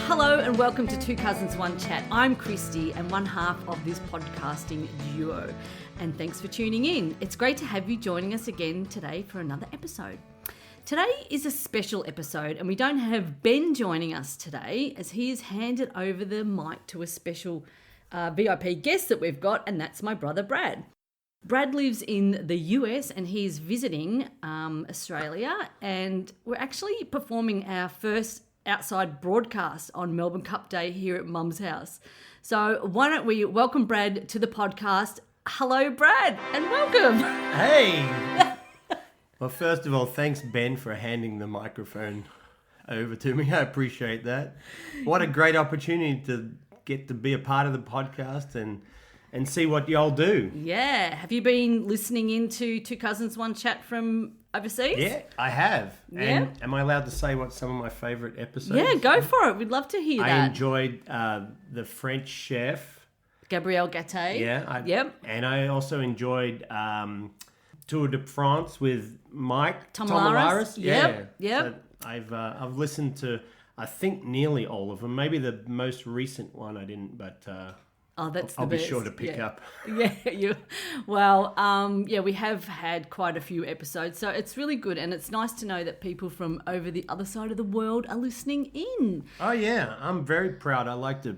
Hello and welcome to Two Cousins, One Chat. I'm Kristy and one half of this podcasting duo. And thanks for tuning in. It's great to have you joining us again today for another episode. Today is a special episode and we don't have Ben joining us today as he has handed over the mic to a special VIP guest that we've got, and that's my brother Brad. Brad lives in the US and he's visiting Australia, and we're actually performing our first outside broadcast on Melbourne Cup Day here at Mum's house. So why don't we welcome Brad to the podcast. Hello, Brad, and welcome. Hey. Well, first of all, thanks, Ben, for handing the microphone over to me. I appreciate that. What a great opportunity to get to be a part of the podcast and see what y'all do. Yeah. Have you been listening into Two Cousins, One Chat from overseas? Yeah, I have. Yeah. And am I allowed to say what some of my favourite episodes? Yeah, go for it. We'd love to hear that. I enjoyed the French chef. Gabrielle Gattei. Yeah. Yep. And I also enjoyed Tour de France with Mike Tomalaris. Yeah. Yep. So I've listened to, I think, nearly all of them. Maybe the most recent one I didn't, but Oh, that's I'll the be best. sure to pick up. Yeah, we have had quite a few episodes, so it's really good, and it's nice to know that people from over the other side of the world are listening in. Oh yeah, I'm very proud. I like to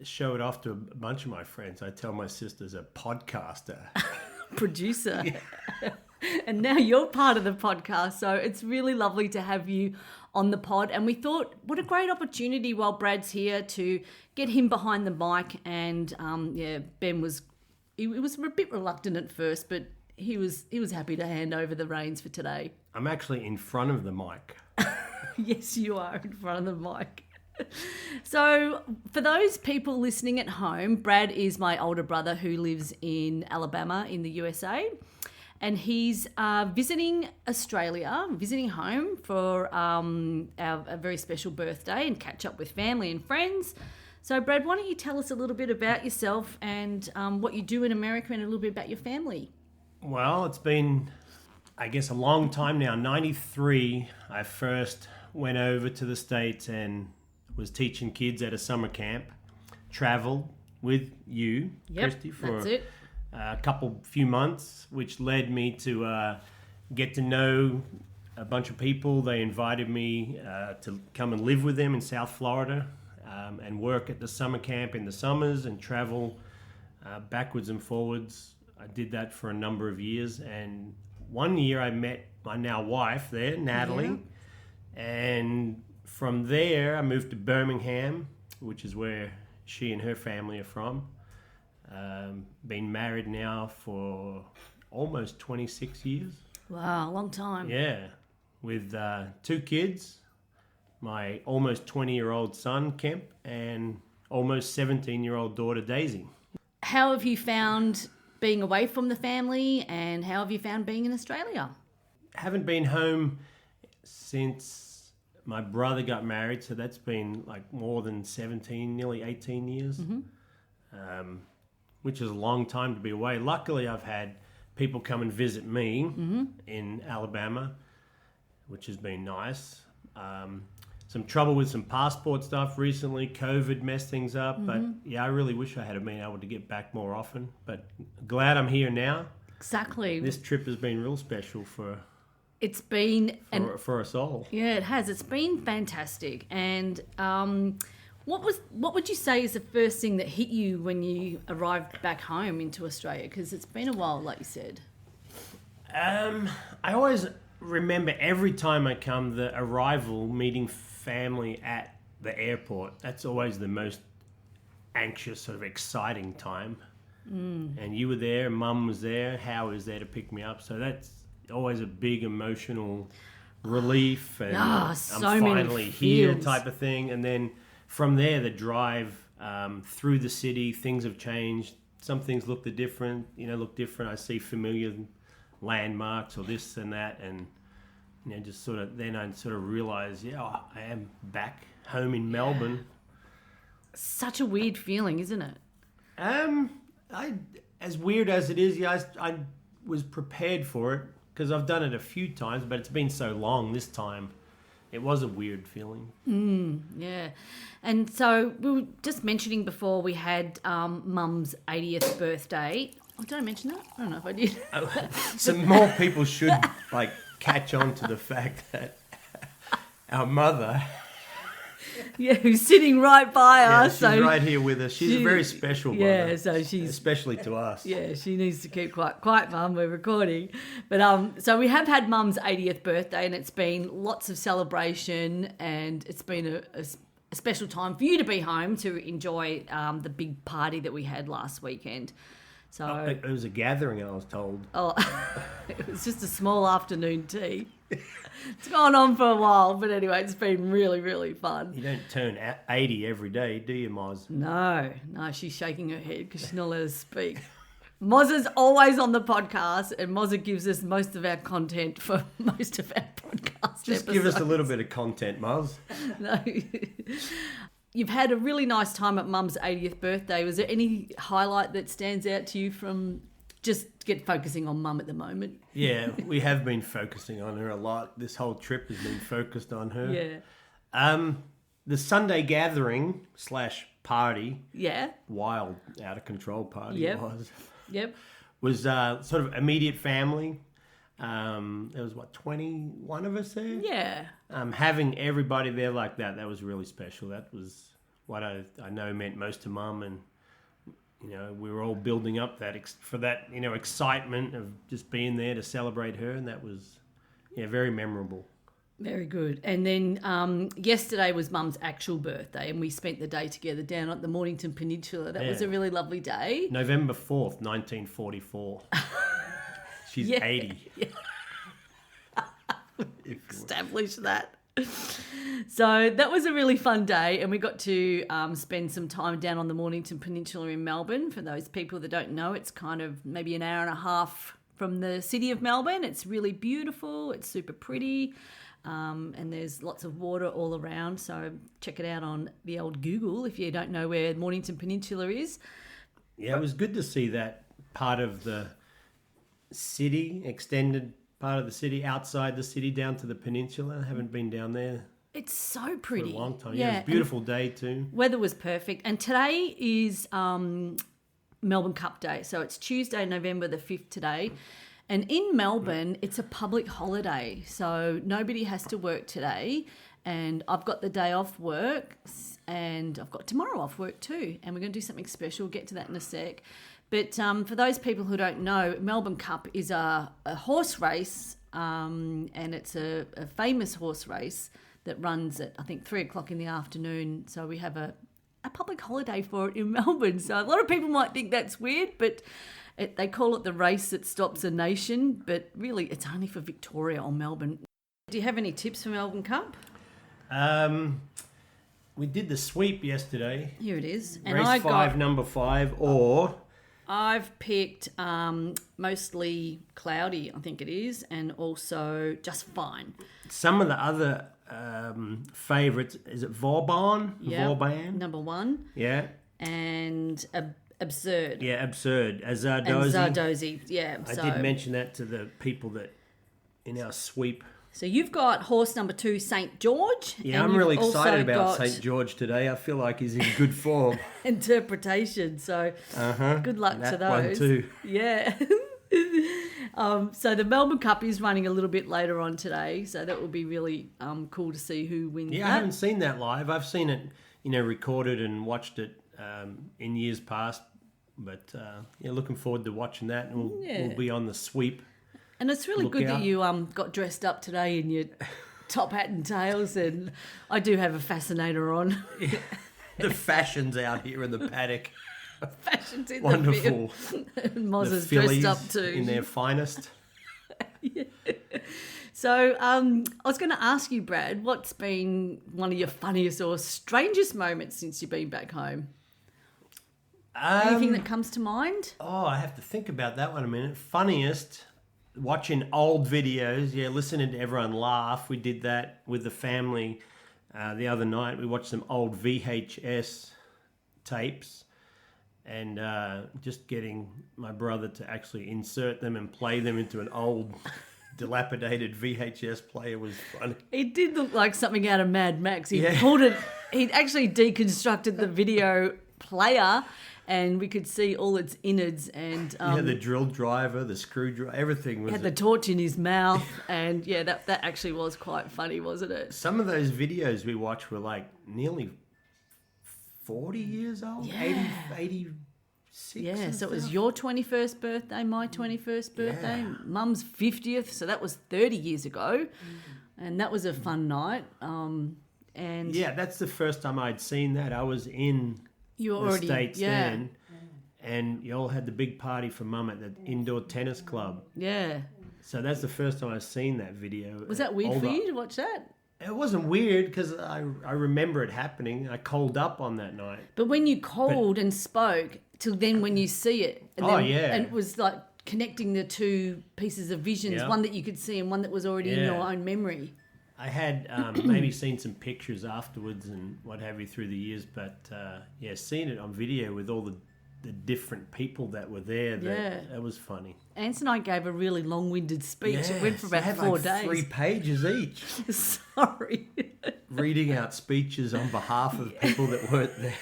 show it off to a bunch of my friends. I tell my sister's a podcaster. Producer. And now you're part of the podcast, so it's really lovely to have you on the pod. And we thought, what a great opportunity while Brad's here to get him behind the mic. And Ben was a bit reluctant at first, but he was happy to hand over the reins for today. I'm actually in front of the mic. Yes, you are in front of the mic. So for those people listening at home, Brad is my older brother who lives in Alabama in the USA. And he's visiting Australia, visiting home for a very special birthday and catch up with family and friends. So, Brad, why don't you tell us a little bit about yourself and what you do in America and a little bit about your family? Well, it's been, I guess, a long time now. 93, I first went over to the States and was teaching kids at a summer camp. Travelled with you, Kristy, for that's it. A few months, which led me to get to know a bunch of people. They invited me to come and live with them in South Florida and work at the summer camp in the summers and travel backwards and forwards. I did that for a number of years, and one year I met my now wife there, Natalie, and from there I moved to Birmingham, which is where she and her family are from. Been married now for almost 26 years. Wow, long time. Yeah, with 2 kids, my almost 20-year-old son, Kemp, and almost 17-year-old daughter, Daisy. How have you found being away from the family, and how have you found being in Australia? Haven't been home since my brother got married, so that's been like more than 17, nearly 18 years. Mm-hmm. Which is a long time to be away. Luckily, I've had people come and visit me in Alabama, which has been nice. Some trouble with some passport stuff recently. COVID messed things up. But yeah, I really wish I had been able to get back more often. But glad I'm here now. Exactly. This trip has been real special for us all. Yeah, it has. It's been fantastic. And what would you say is the first thing that hit you when you arrived back home into Australia? Because it's been a while, like you said. I always remember every time I come, the arrival, meeting family at the airport. That's always the most anxious, sort of exciting time. And you were there, Mum was there, Hal was there to pick me up. So that's always a big emotional relief. And I'm finally here type of thing. And then from there, the drive through the city, things have changed. Some things look different. I see familiar landmarks or this and that, and just sort of then I sort of realize, I am back home in Melbourne. Such a weird feeling, isn't it? As weird as it is, I was prepared for it because I've done it a few times, but it's been so long this time it was a weird feeling. Yeah. And so we were just mentioning before we had Mum's 80th birthday. Oh, did I mention that? I don't know if I did. So more people should catch on to the fact that our mother, who's sitting right by us. She's right here with us. She's a very special mother. Yeah, so she's... especially to us. Yeah, she needs to keep quiet, Mum. We're recording. But so we have had Mum's 80th birthday, and it's been lots of celebration, and it's been a special time for you to be home to enjoy the big party that we had last weekend. So it was a gathering, I was told. Oh, it was just a small afternoon tea. It's gone on for a while, but anyway, it's been really, really fun. You don't turn 80 every day, do you, Moz? No, she's shaking her head because she's not let us speak. Mozza's always on the podcast, and Mozza gives us most of our content for most of our podcast Just episodes. give us a little bit of content, Moz. No. You've had a really nice time at Mum's 80th birthday. Was there any highlight that stands out to you from just focusing on Mum at the moment? Yeah, we have been focusing on her a lot. This whole trip has been focused on her. Yeah. The Sunday gathering / party. Yeah. Wild, out of control party Yep. it was. Yep. Was sort of immediate family. There was 21 of us there. Yeah. Having everybody there like that was really special. That was what I know meant most to Mum, and we were all building up for that excitement of just being there to celebrate her, and that was very memorable. Very good. And then yesterday was Mum's actual birthday, and we spent the day together down at the Mornington Peninsula. That was a really lovely day. November 4th, 1944. She's 80. Yeah. Establish that. So that was a really fun day, and we got to spend some time down on the Mornington Peninsula in Melbourne. For those people that don't know, it's kind of maybe an hour and a half from the city of Melbourne. It's really beautiful. It's super pretty. And there's lots of water all around. So check it out on the old Google if you don't know where Mornington Peninsula is. Yeah, it was good to see that part of the city, extended part of the city, outside the city down to the peninsula. I haven't been down there. It's so pretty. For a long time. Yeah, it was a beautiful day too. Weather was perfect. And today is Melbourne Cup Day. So it's Tuesday, November the 5th today. And in Melbourne, it's a public holiday. So nobody has to work today. And I've got the day off work, and I've got tomorrow off work too. And we're going to do something special. We'll get to that in a sec. But for those people who don't know, Melbourne Cup is a horse race, and it's a famous horse race that runs at, I think, 3 o'clock in the afternoon. So we have a public holiday for it in Melbourne. So a lot of people might think that's weird, but they call it the race that stops a nation. But really, it's only for Victoria or Melbourne. Do you have any tips for Melbourne Cup? We did the sweep yesterday. Here it is. And Race 5, number 5, or... I've picked mostly cloudy, I think it is, and also just fine. Some of the other favourites, is it Vauban? Yeah, Vauban? number 1. Yeah. And Absurd. Yeah, Absurd. Azardozi. And Zardozi, yeah. I did mention that to the people that in our sweep. So you've got horse number 2, St. George. Yeah, I'm really excited about St. George today. I feel like he's in good form. Interpretation. So good luck to those. One too. Yeah. So the Melbourne Cup is running a little bit later on today. So that will be really cool to see who wins. Yeah, that. I haven't seen that live. I've seen it, recorded and watched it in years past. But looking forward to watching that. And we'll be on the sweep. And it's really good that you got dressed up today in your top hat and tails, and I do have a fascinator on. Yeah. The fashion's out here in the paddock. Fashion's in Wonderful. the field. And Mozza's the dressed up too. In their finest. Yeah. So I was going to ask you, Brad, what's been one of your funniest or strangest moments since you've been back home? Anything that comes to mind? Oh, I have to think about that one a minute. Funniest... Watching old videos, listening to everyone laugh. We did that with the family the other night. We watched some old VHS tapes and just getting my brother to actually insert them and play them into an old dilapidated VHS player was funny. It did look like something out of Mad Max. He'd actually deconstructed the video player, and we could see all its innards. And the drill driver, the screwdriver, everything was. Had the torch in his mouth, and that actually was quite funny, wasn't it? Some of those videos we watched were like nearly 40 years old, 86. Yeah, so it was your 21st birthday, my 21st birthday, Mum's 50th, so that was 30 years ago, and that was a fun night. And that's the first time I'd seen that. I was in the States then, and you all had the big party for Mum at the indoor tennis club. Yeah. So that's the first time I've seen that video. Was that weird for you to watch that? It wasn't weird because I remember it happening. I called up on that night. But when you called and spoke, till then when you see it. And and it was like connecting the two pieces of visions, one that you could see and one that was already in your own memory. I had maybe seen some pictures afterwards and what have you through the years, but seeing it on video with all the different people that were there, that was funny. Ants and I gave a really long-winded speech. It went for about 4 days. 3 pages each. Sorry. Reading out speeches on behalf of people that weren't there.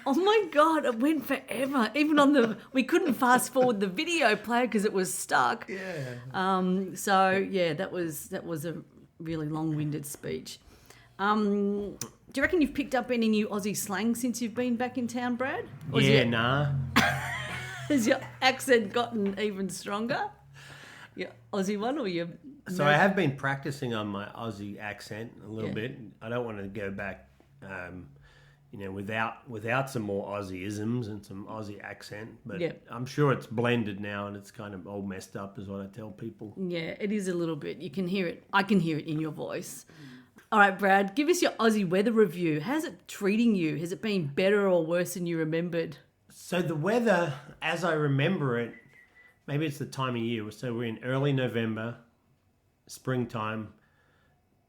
Oh my God, it went forever. Even we couldn't fast forward the video player because it was stuck. Yeah. That was a really long-winded speech. Do you reckon you've picked up any new Aussie slang since you've been back in town, Brad? Nah. Has your accent gotten even stronger? Your Aussie one or your... So I have been practicing on my Aussie accent a little bit. I don't want to go back, without some more Aussie-isms and some Aussie accent. But I'm sure it's blended now and it's kind of all messed up is what I tell people. Yeah, it is a little bit. You can hear it. I can hear it in your voice. All right, Brad, give us your Aussie weather review. How's it treating you? Has it been better or worse than you remembered? So the weather, as I remember it, maybe it's the time of year. So we're in early November, springtime.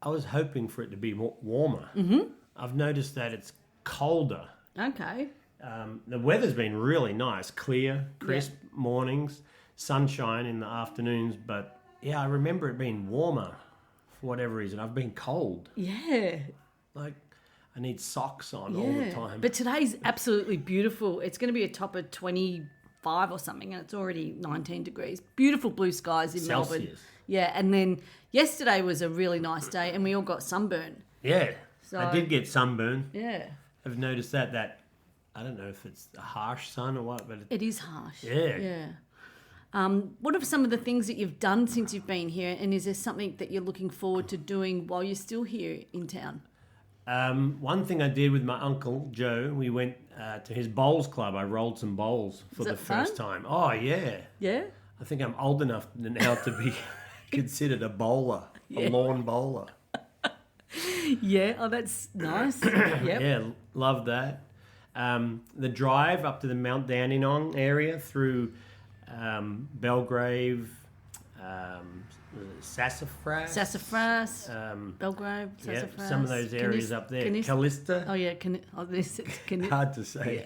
I was hoping for it to be more warmer. Mm-hmm. I've noticed that it's colder. Okay. The weather's been really nice, clear, crisp mornings, sunshine in the afternoons. But, I remember it being warmer. For whatever reason, I've been cold. Yeah. Like, I need socks on all the time. But today's absolutely beautiful. It's going to be a top of 25 or something, and it's already 19 degrees. Beautiful blue skies in Celsius. Melbourne. Yeah, and then yesterday was a really nice day, and we all got sunburn. Yeah, so, I did get sunburn. Yeah. I've noticed that I don't know if it's a harsh sun or what, but... It is harsh. Yeah. Yeah. What are some of the things that you've done since you've been here, and is there something that you're looking forward to doing while you're still here in town? One thing I did with my uncle, Joe, we went to his bowls club. I rolled some bowls for the first time. Oh, yeah. Yeah? I think I'm old enough now to be considered a bowler, a lawn bowler. Yeah, oh, that's nice. Yep. Yeah, love that. The drive up to the Mount Dandenong area through Belgrave, Sassafras, Belgrave, Sassafras. Yeah, some of those areas up there. Callista. Oh, yeah. Hard to say. Yeah.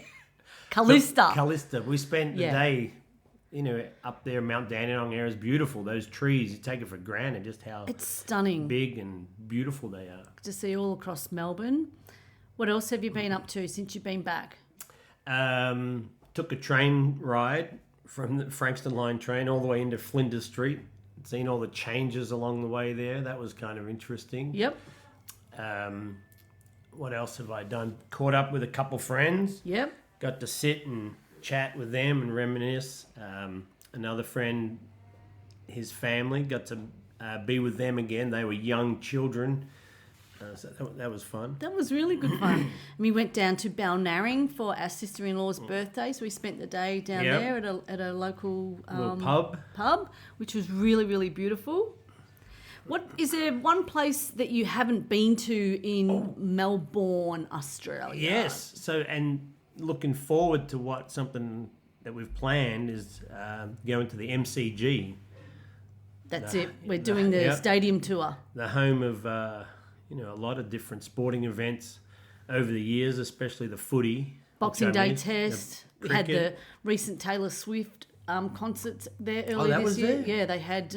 Callista. Callista. We spent the day, up there. Mount Dandenong area is beautiful. Those trees, you take it for granted just how it's stunning, big and beautiful they are. To see all across Melbourne. What else have you been up to since you've been back? Took a train ride from the Frankston Line train all the way into Flinders Street. Seen all the changes along the way there. That was kind of interesting. Yep. What else have I done? Caught up with a couple friends. Yep. Got to sit and chat with them and reminisce. Another friend, his family, got to be with them again. They were young children. So that was fun. That was really good fun. And we went down to Balnarring for our sister-in-law's birthday, so we spent the day down there at a local pub, which was really, really beautiful. What is there one place that you haven't been to in Melbourne, Australia? Yes. So, and looking forward to something that we've planned is going to the MCG. That's it. We're doing the stadium tour. The home of a lot of different sporting events over the years, especially the footy. Boxing Day Test. We had the recent Taylor Swift concerts there earlier this year. There? Yeah, they had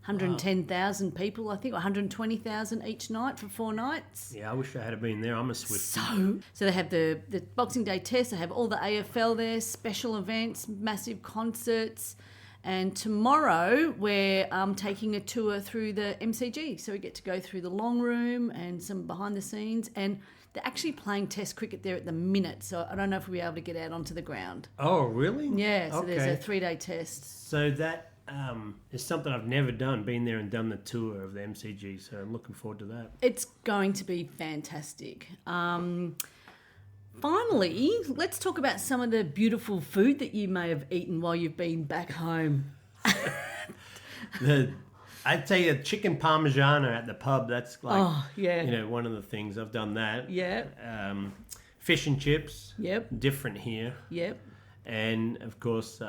110,000 people, I think, or 120,000 each night for 4 nights. Yeah, I wish I had been there. I'm a Swiftie. So they have the Boxing Day test, they have all the AFL there, special events, massive concerts. And tomorrow we're taking a tour through the MCG. So we get to go through the long room and some behind the scenes. And they're actually playing test cricket there at the minute. So I don't know if we'll be able to get out onto the ground. Oh, really? Yeah, so Okay. there's a 3-day test. So that is something I've never done, been there and done the tour of the MCG. So I'm looking forward to that. It's going to be fantastic. Finally, let's talk about some of the beautiful food that you may have eaten while you've been back home. I'd say a chicken parmigiana at the pub. That's like, one of the things. I've done that. Yeah. Fish and chips. Yep. Different here. Yep. And, of course,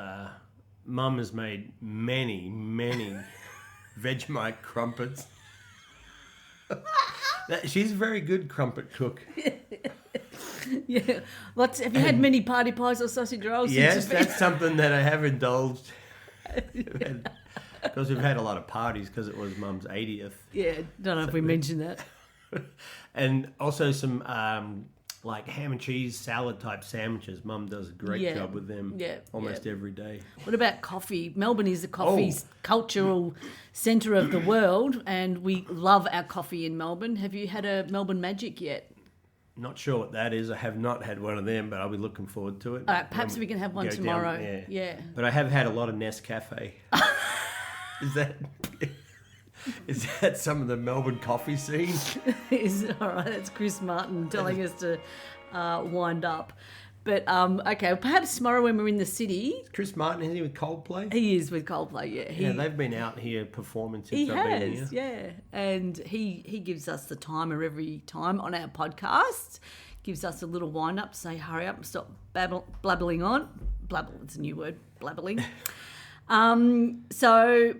Mum has made many Vegemite crumpets. She's a very good crumpet cook. Yeah. Have you had many party pies or sausage rolls? Yes, that's something that I have indulged. Because we've had a lot of parties because it was Mum's 80th. Yeah, don't know if we mentioned that. And also some like ham and cheese salad type sandwiches. Mum does a great job with them almost every day. What about coffee? Melbourne is the coffee cultural centre of the world, and we love our coffee in Melbourne. Have you had a Melbourne Magic yet? Not sure what that is. I have not had one of them, but I'll be looking forward to it. All right, perhaps we can have one tomorrow. Yeah. But I have had a lot of Nescafe. Is that some of the Melbourne coffee scene? All right, that's Chris Martin telling us to wind up. But, okay, perhaps tomorrow when we're in the city... Chris Martin, is he with Coldplay? He is with Coldplay, yeah. They've been out here performing since I've been here. Yeah. And he gives us the timer every time on our podcast, gives us a little wind-up, say hurry up and stop blabbling on. Blabble, it's a new word, blabbling. So...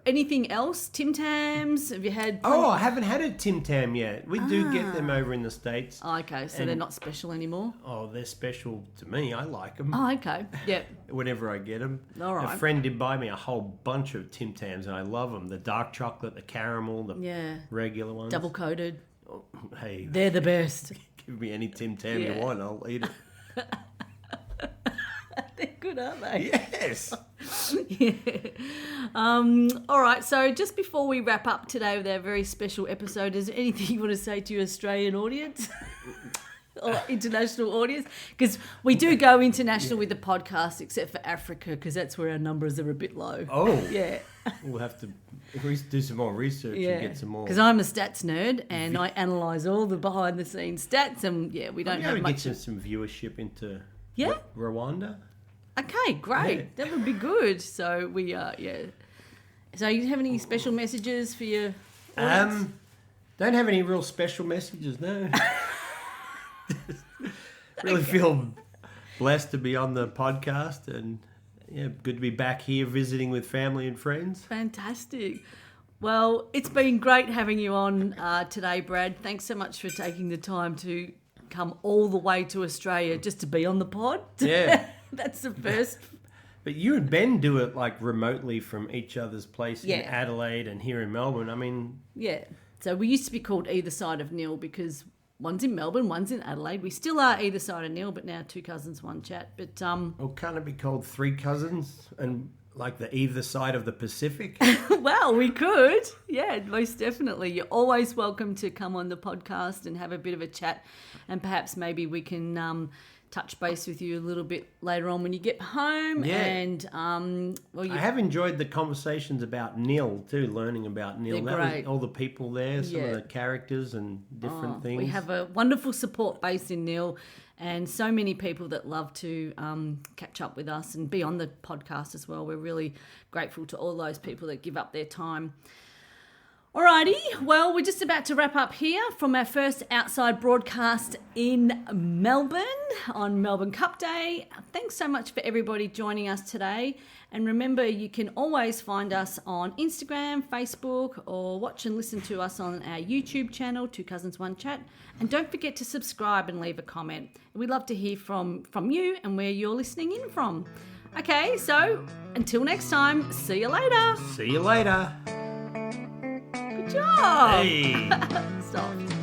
Anything else? Tim Tams? Have you had... I haven't had a Tim Tam yet. We do get them over in the States. Oh, okay, so they're not special anymore? Oh, they're special to me. I like them. Oh, okay, yep. Whenever I get them. All right. A friend did buy me a whole bunch of Tim Tams, and I love them. The dark chocolate, the caramel, the regular ones. Double-coated. Oh, hey. They're the best. Give me any Tim Tam you want, I'll eat it. They're good, aren't they? Yes. All right, so just before we wrap up today with our very special episode, is there anything you want to say to your Australian audience or international audience? Because we do go international with the podcast, except for Africa, because that's where our numbers are a bit low. Oh. Yeah. We'll have to do some more research and get some more. Because I'm a stats nerd and I analyse all the behind-the-scenes stats, and we don't have much. Get some viewership into Rwanda. Okay, great. Yeah. That would be good. So So you have any special messages for your audience? Don't have any real special messages, no. Really feel blessed to be on the podcast and good to be back here visiting with family and friends. Fantastic. Well, it's been great having you on today, Brad. Thanks so much for taking the time to come all the way to Australia just to be on the pod. Yeah. That's the first. But you and Ben do it like remotely from each other's place in Adelaide and here in Melbourne. I mean... Yeah. So we used to be called Either Side of Nil because one's in Melbourne, one's in Adelaide. We still are Either Side of Nil, but now 2 cousins, 1 chat. But Well, can't it be called 3 cousins and like the either side of the Pacific? Well, we could. Yeah, most definitely. You're always welcome to come on the podcast and have a bit of a chat, and perhaps maybe we can touch base with you a little bit later on when you get home. Yeah. And I have enjoyed the conversations about Nil too, learning about Nil. They're great. All the people there, some of the characters and different things. We have a wonderful support base in Nil, and so many people that love to catch up with us and be on the podcast as well. We're really grateful to all those people that give up their time. Alrighty, well, we're just about to wrap up here from our first outside broadcast in Melbourne on Melbourne Cup Day. Thanks so much for everybody joining us today. And remember, you can always find us on Instagram, Facebook, or watch and listen to us on our YouTube channel, 2 Cousins, 1 Chat. And don't forget to subscribe and leave a comment. We'd love to hear from you and where you're listening in from. Okay, so until next time, see you later. See you later. job. Hey. Stop.